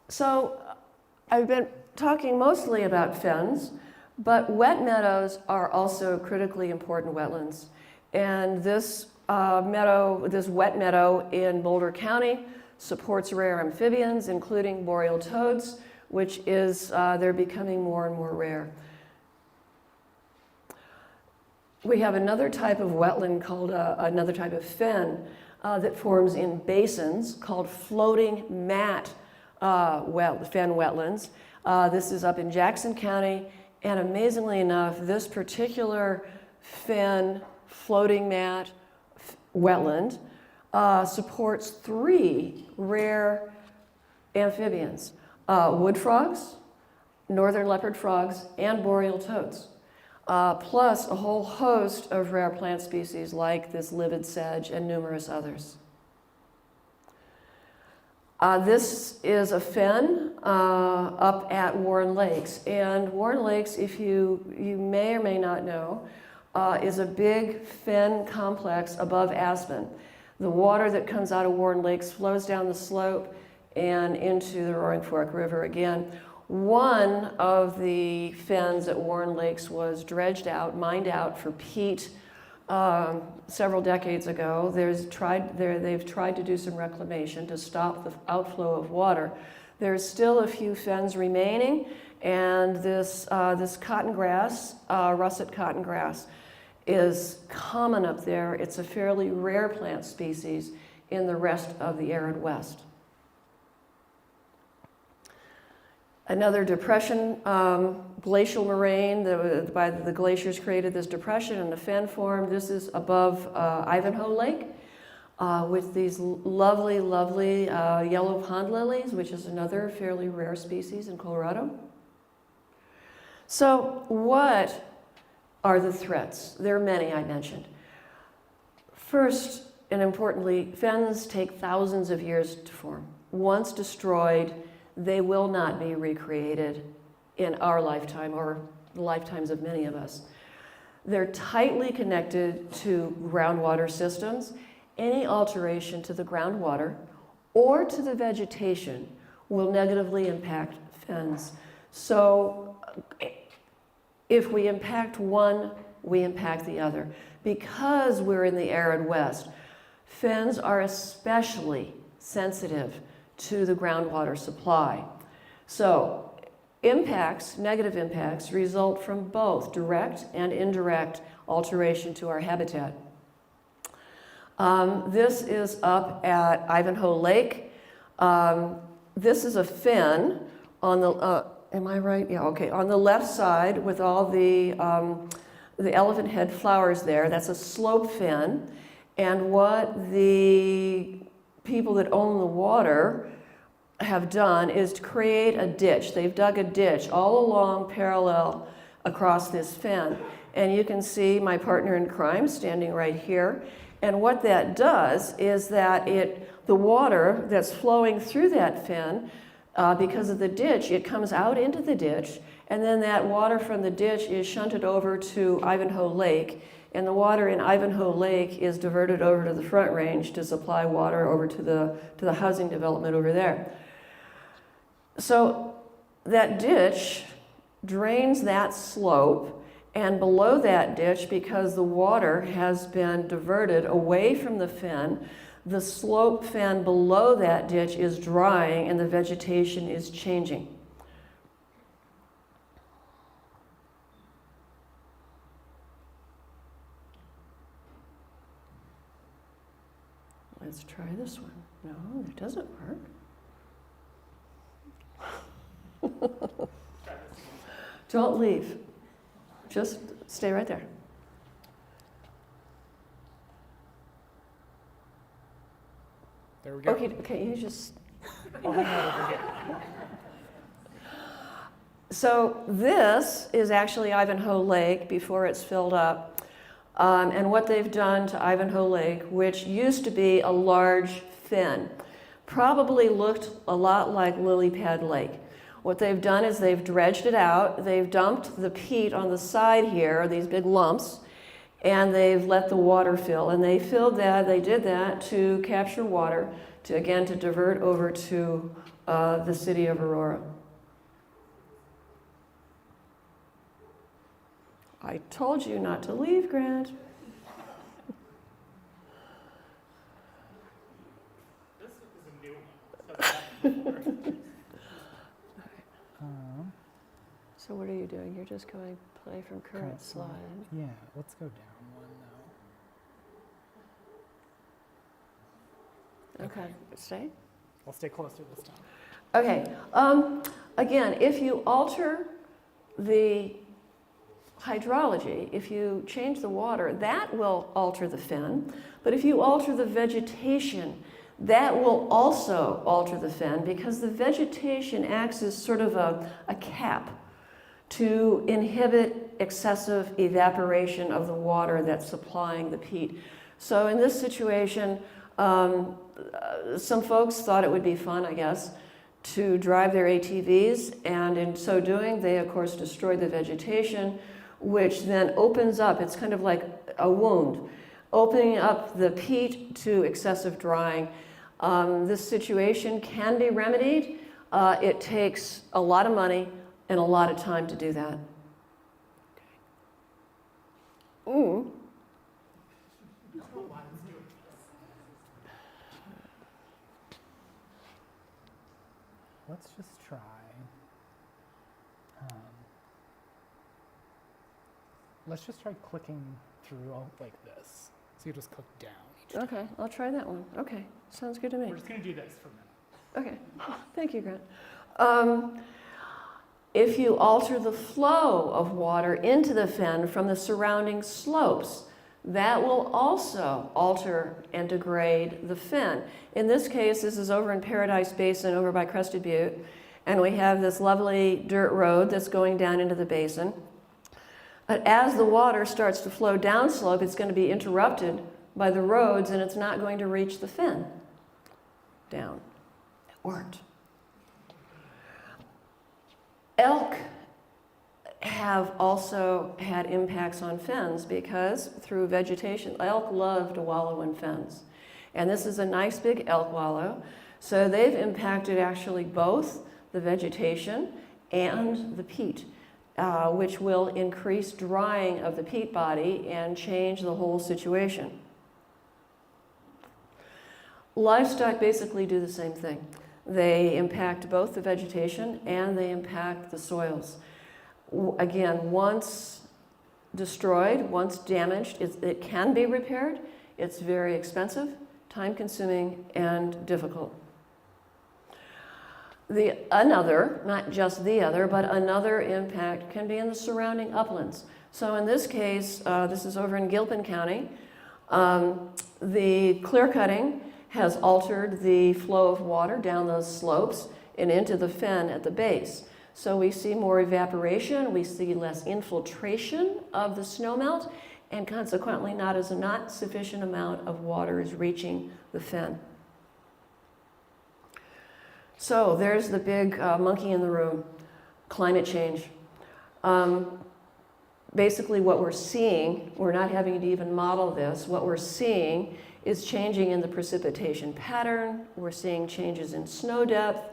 So I've been talking mostly about fens, but wet meadows are also critically important wetlands. And this wet meadow in Boulder County supports rare amphibians, including boreal toads, which is, they're becoming more and more rare. We have another type of wetland called another type of fen that forms in basins called floating mat fen wetlands. This is up in Jackson County, and amazingly enough, this particular fen floating mat wetland supports 3 rare amphibians, wood frogs, northern leopard frogs, and boreal toads. Plus a whole host of rare plant species like this livid sedge and numerous others. This is a fen up at Warren Lakes. And Warren Lakes, if you may or may not know, is a big fen complex above Aspen. The water that comes out of Warren Lakes flows down the slope and into the Roaring Fork River again. One of the fens at Warren Lakes was dredged out, mined out for peat several decades ago. They've tried to do some reclamation to stop the outflow of water. There's still a few fens remaining, and this cotton grass, russet cotton grass, is common up there. It's a fairly rare plant species in the rest of the arid West. Another depression, glacial moraine, by the glaciers created this depression and the fen formed. This is above Ivanhoe Lake with these lovely, lovely yellow pond lilies, which is another fairly rare species in Colorado. So what are the threats? There are many I mentioned. First, and importantly, fens take thousands of years to form. Once destroyed, they will not be recreated in our lifetime or the lifetimes of many of us. They're tightly connected to groundwater systems. Any alteration to the groundwater or to the vegetation will negatively impact fens. So if we impact one, we impact the other. Because we're in the arid West, fens are especially sensitive to the groundwater supply. So impacts, negative impacts, result from both direct and indirect alteration to our habitat. This is up at Ivanhoe Lake. This is a fen on the, am I right? Yeah, okay. On the left side with all the elephant head flowers there, that's a slope fen. And what the people that own the water have done is to create a ditch. They've dug a ditch all along parallel across this fen. And you can see my partner in crime standing right here. And what that does is that the water that's flowing through that fen, because of the ditch, it comes out into the ditch, and then that water from the ditch is shunted over to Ivanhoe Lake, and the water in Ivanhoe Lake is diverted over to the Front Range to supply water over to the housing development over there. So that ditch drains that slope, and below that ditch, because the water has been diverted away from the fen, the slope fen below that ditch is drying and the vegetation is changing. Let's try this one. No, it doesn't work. Don't leave. Just stay right there. There we go. Okay, you just. Oh, hang on over here. So this is actually Ivanhoe Lake before it's filled up. And what they've done to Ivanhoe Lake, which used to be a large fen, probably looked a lot like Lily Pad Lake. What they've done is they've dredged it out, they've dumped the peat on the side here, these big lumps, and they've let the water fill. And they did that to capture water, to divert over to the city of Aurora. I told you not to leave, Grant. This is a new one. So what are you doing? You're just going play from current slide. Yeah, let's go down one though. Okay, stay. I'll stay closer this time. Okay, again, if you alter the hydrology, if you change the water, that will alter the fen. But if you alter the vegetation, that will also alter the fen, because the vegetation acts as sort of a cap to inhibit excessive evaporation of the water that's supplying the peat. So in this situation, some folks thought it would be fun, I guess, to drive their ATVs, and in so doing, they of course destroyed the vegetation, which then opens up, it's kind of like a wound, opening up the peat to excessive drying. This situation can be remedied. It takes a lot of money and a lot of time to do that. Okay. Let's just try. Let's just try clicking through like this. So you just click down each time. Okay, I'll try that one. Okay, sounds good to me. We're just going to do this for a minute. Okay, thank you, Grant. If you alter the flow of water into the fen from the surrounding slopes, that will also alter and degrade the fen. In this case, this is over in Paradise Basin, over by Crested Butte, and we have this lovely dirt road that's going down into the basin. But as the water starts to flow downslope, it's going to be interrupted by the roads, and it's not going to reach the fen down. It worked. Elk have also had impacts on fens because through vegetation, elk love to wallow in fens. And this is a nice big elk wallow. So they've impacted actually both the vegetation and the peat, which will increase drying of the peat body and change the whole situation. Livestock basically do the same thing. They impact both the vegetation and they impact the soils. Again, once destroyed, once damaged, it can be repaired. It's very expensive, time-consuming, and difficult. Not just the other, but another impact can be in the surrounding uplands. So in this case, this is over in Gilpin County, the clear cutting has altered the flow of water down those slopes and into the fen at the base. So we see more evaporation, we see less infiltration of the snowmelt, and consequently not sufficient amount of water is reaching the fen. So there's the big monkey in the room, climate change. Basically what we're seeing, we're not having to even model this, what we're seeing is changing in the precipitation pattern, we're seeing changes in snow depth,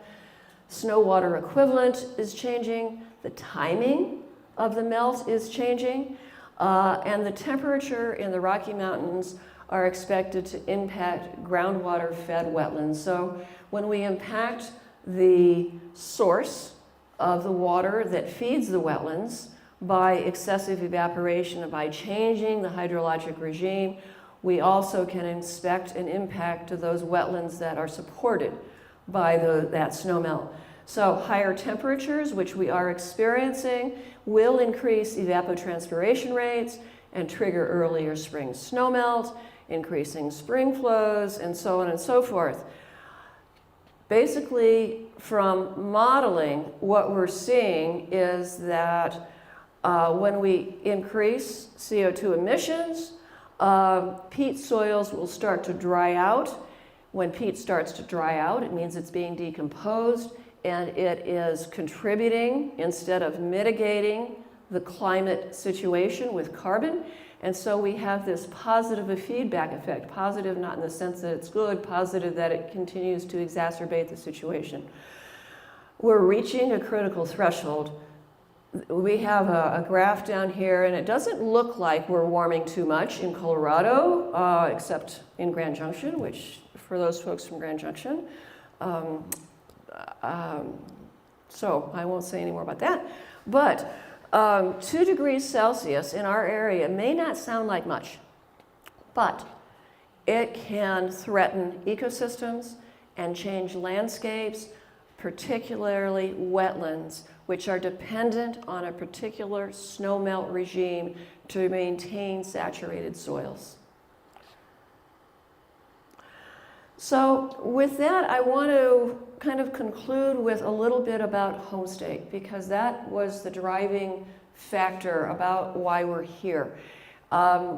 snow water equivalent is changing, the timing of the melt is changing, and the temperature in the Rocky Mountains are expected to impact groundwater fed wetlands. So when we impact the source of the water that feeds the wetlands by excessive evaporation and by changing the hydrologic regime, we also can inspect an impact to those wetlands that are supported by that snowmelt. So higher temperatures, which we are experiencing, will increase evapotranspiration rates and trigger earlier spring snowmelt, increasing spring flows, and so on and so forth. Basically, from modeling, what we're seeing is that when we increase CO2 emissions, peat soils will start to dry out. When peat starts to dry out, it means it's being decomposed and it is contributing instead of mitigating the climate situation with carbon. And so we have this positive feedback effect. Positive not in the sense that it's good, positive that it continues to exacerbate the situation. We're reaching a critical threshold. We have a graph down here, and it doesn't look like we're warming too much in Colorado, except in Grand Junction, which for those folks from Grand Junction. So I won't say any more about that. But 2 degrees Celsius in our area may not sound like much, but it can threaten ecosystems and change landscapes, particularly wetlands, which are dependent on a particular snowmelt regime to maintain saturated soils. So with that, I want to kind of conclude with a little bit about homestake, because that was the driving factor about why we're here.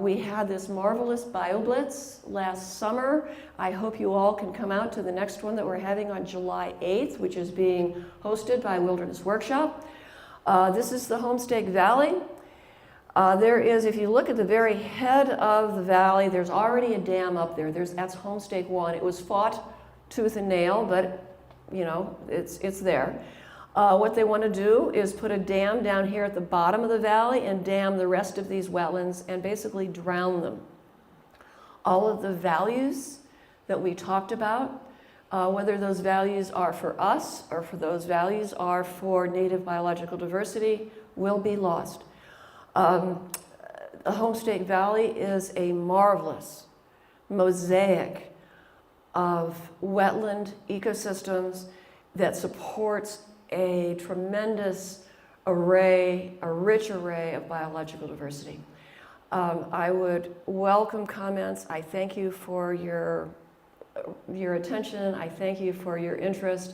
We had this marvelous BioBlitz last summer. I hope you all can come out to the next one that we're having on July 8th, which is being hosted by Wilderness Workshop. This is the Homestake Valley. There is, if you look at the very head of the valley, there's already a dam up there. That's Homestake 1. It was fought tooth and nail, but you know, it's there. What they want to do is put a dam down here at the bottom of the valley and dam the rest of these wetlands and basically drown them. All of the values that we talked about, whether those values are for us or for those values are for native biological diversity, will be lost. The Homestake Valley is a marvelous mosaic of wetland ecosystems that supports a tremendous array, a rich array of biological diversity. I would welcome comments. I thank you for your attention. I thank you for your interest.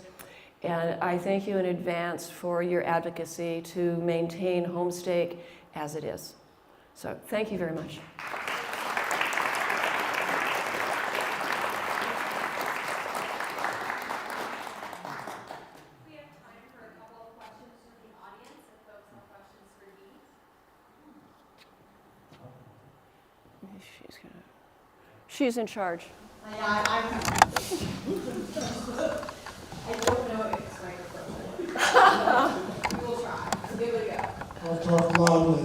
And I thank you in advance for your advocacy to maintain Homestake as it is. So thank you very much. She's in charge. I don't know if it's microphone. We will try. Give it a go. I'll talk loudly.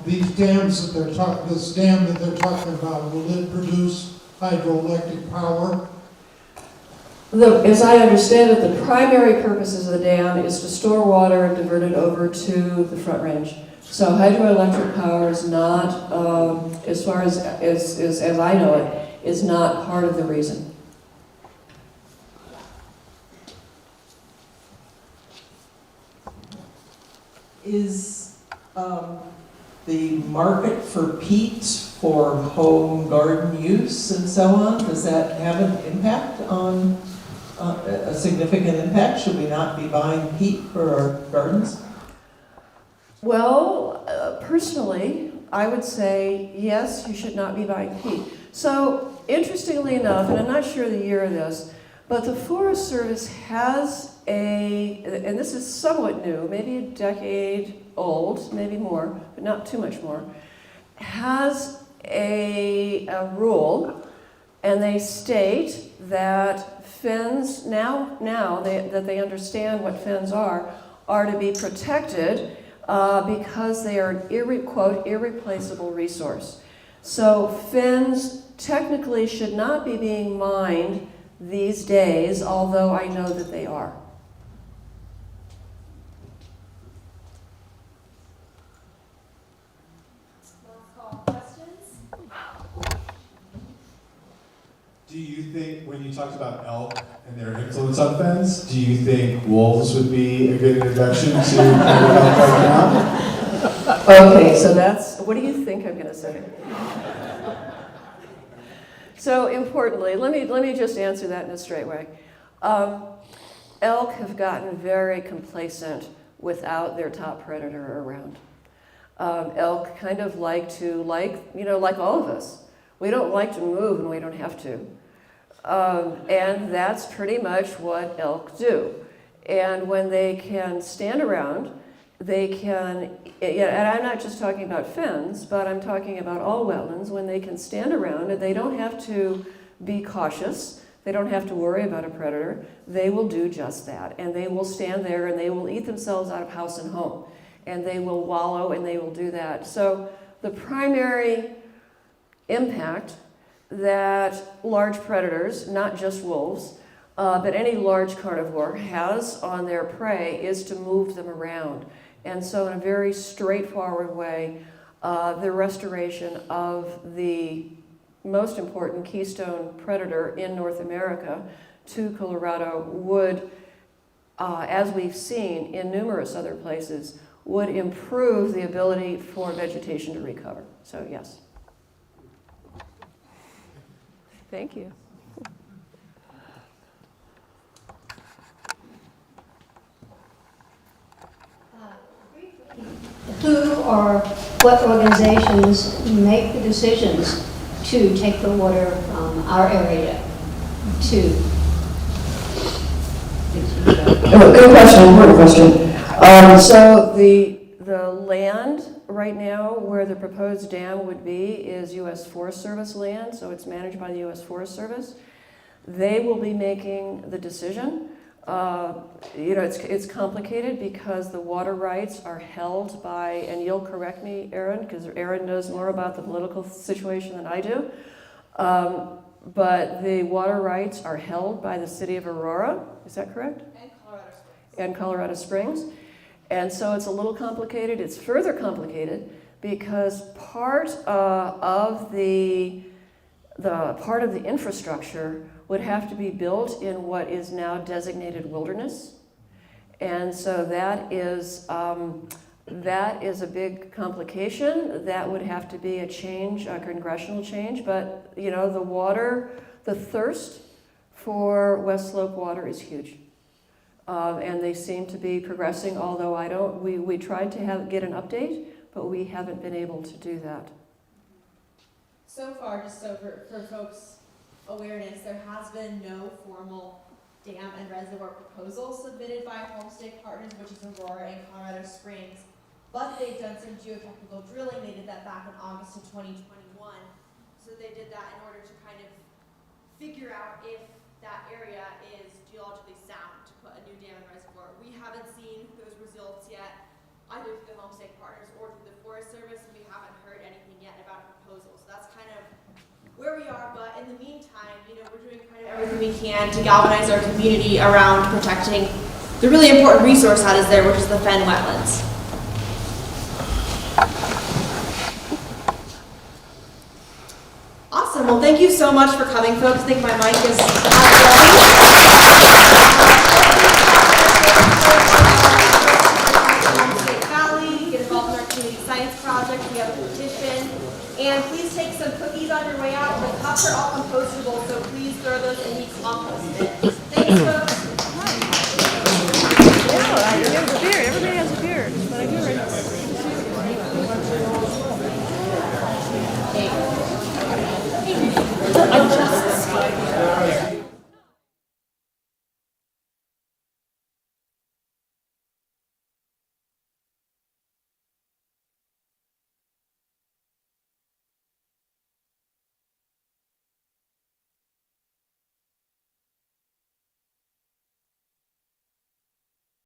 These dams that they're talking, this dam that they're talking about, will it produce hydroelectric power? As I understand it, the primary purposes of the dam is to store water and divert it over to the Front Range. So hydroelectric power is not, as far as I know it, is not part of the reason. Is the market for peat for home garden use and so on, does that have an impact on, a significant impact? Should we not be buying peat for our gardens? Well, personally, I would say yes, you should not be buying peat. So, interestingly enough, and I'm not sure the year of this, but the Forest Service has and this is somewhat new, maybe a decade old, maybe more, but not too much more, has a rule, and they state that fens, that they understand what fens are to be protected because they are an quote, irreplaceable resource. So fens technically should not be being mined these days, although I know that they are. Do you think, when you talked about elk and their influence on fens, do you think wolves would be a good introduction to elk right now? Okay, so what do you think I'm going to say? So importantly, let me just answer that in a straight way. Elk have gotten very complacent without their top predator around. Elk kind of like all of us, we don't like to move when we don't have to. And that's pretty much what elk do. And when they can stand around, they can, and I'm not just talking about fens, but I'm talking about all wetlands, when they can stand around and they don't have to be cautious, they don't have to worry about a predator, they will do just that. And they will stand there and they will eat themselves out of house and home. And they will wallow and they will do that. So the primary impact that large predators, not just wolves, but any large carnivore has on their prey is to move them around. And so in a very straightforward way, the restoration of the most important keystone predator in North America to Colorado would, as we've seen in numerous other places, would improve the ability for vegetation to recover. So yes. Thank you. Who or what organizations make the decisions to take the water from our area to? Good question, important question. So the land right now where the proposed dam would be is U.S. Forest Service land, so it's managed by the U.S. Forest Service. They will be making the decision. It's complicated because the water rights are held by, and you'll correct me, Aaron, because Aaron knows more about the political situation than I do. But the water rights are held by the city of Aurora, is that correct? And Colorado Springs. And so it's a little complicated. It's further complicated because part of the infrastructure would have to be built in what is now designated wilderness. And so that is a big complication. That would have to be a change, a congressional change. But the thirst for West Slope water is huge. And they seem to be progressing, although we tried to get an update, but we haven't been able to do that. So far, just so for folks' awareness, there has been no formal dam and reservoir proposal submitted by Homestake Partners, which is Aurora and Colorado Springs, but they've done some geotechnical drilling. They did that back in August of 2021. So they did that in order to kind of figure out if that area is geologically sound to put a new dam and reservoir. We haven't seen those results yet, either through the Homestake Partners or through the Forest Service, and we haven't heard anything yet about a proposal. So that's kind of where we are, but in the meantime, you know, we're doing kind of everything we can to galvanize our community around protecting the really important resource that is there, which is the fen wetlands. Awesome. Well, thank you so much for coming, folks. I think my mic is Valley. Get involved in our community science project. We have a petition. And please take some cookies on your way out. The cups are all compostable, so please throw those in the compost bin. Thanks, folks.